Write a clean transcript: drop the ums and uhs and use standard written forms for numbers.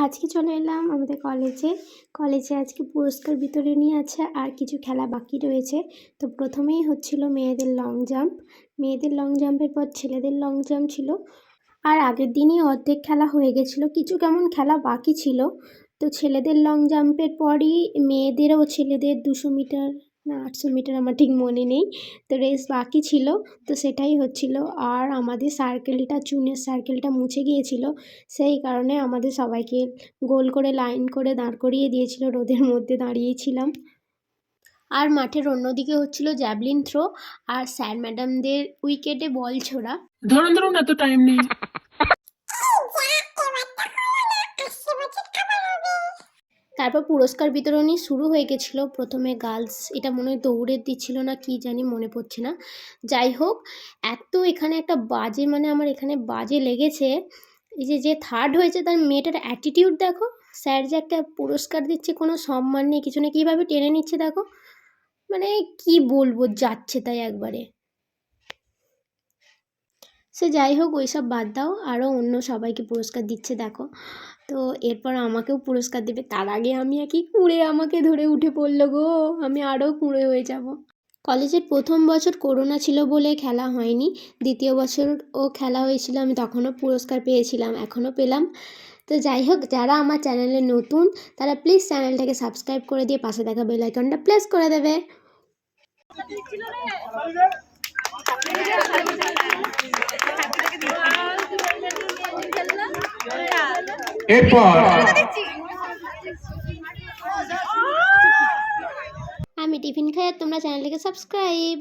আজকে চলে এলাম আমাদের কলেজে আজকে পুরস্কার বিতরণী আছে আর কিছু খেলা বাকি রয়েছে। তো প্রথমেই হচ্ছিল মেয়েদের লং জাম্পের পর ছেলেদের লং জাম্প ছিল। আর আগের দিনই অর্ধেক খেলা হয়ে গেছিলো, কিছু কেমন খেলা বাকি ছিল। তো ছেলেদের লং জাম্পের পরই মেয়েদেরও ছেলেদের 200 মিটার না 800 মিটার আমার ঠিক মনে নেই, তো রেস বাকি ছিল। তো সেটাই হচ্ছিল। আর আমাদের চুনের সার্কেলটা মুছে গিয়েছিল, সেই কারণে আমাদের সবাইকে গোল করে লাইন করে দাঁড় করিয়ে দিয়েছিল, রোদের মধ্যে দাঁড়িয়েছিলাম। আর মাঠের অন্যদিকে হচ্ছিল জ্যাভলিন থ্রো আর স্যার ম্যাডামদের উইকেটে বল ছোড়া। ধরুন এত টাইম নেই। তারপর পুরস্কার বিতরণী শুরু হয়ে গেছিলো। প্রথমে গার্লস, এটা মনে হয় দৌড়ের দিচ্ছিল না কি জানি, মনে পড়ছে না। যাই হোক, এত এখানে একটা বাজে, মানে আমার এখানে বাজে লেগেছে। এই যে থার্ড হয়েছে তার মেয়েটার অ্যাটিটিউড দেখো, স্যার যে একটা পুরস্কার দিচ্ছে কোনো সম্মান নেই কিছু নেই, কীভাবে টেনে নিচ্ছে দেখো, মানে কি বলবো, যাচ্ছে তাই একবারে। সে যাই হোক, ওইসব বাদ দাও, আরও অন্য সবাইকে পুরস্কার দিচ্ছে দেখো। তো এরপর আমাকেও পুরস্কার দেবে, তার আগে আমি একই কুঁড়ে আমাকে ধরে উঠে পড়লো গো, আমি আরও কুঁড়ে হয়ে যাব। কলেজের প্রথম বছর করোনা ছিল বলে খেলা হয়নি, দ্বিতীয় বছর খেলা হয়েছিল, আমি তখনও পুরস্কার পেয়েছিলাম, এখনও পেলাম। তো যাই হোক, যারা আমার চ্যানেলে নতুন তারা প্লিজ চ্যানেলটাকে সাবস্ক্রাইব করে দিয়ে পাশে থাকা বেল আইকনটা প্রেস করে দেবে। আমি টিফিন খাই আর তোমরা চ্যানেলটাকে সাবস্ক্রাইব।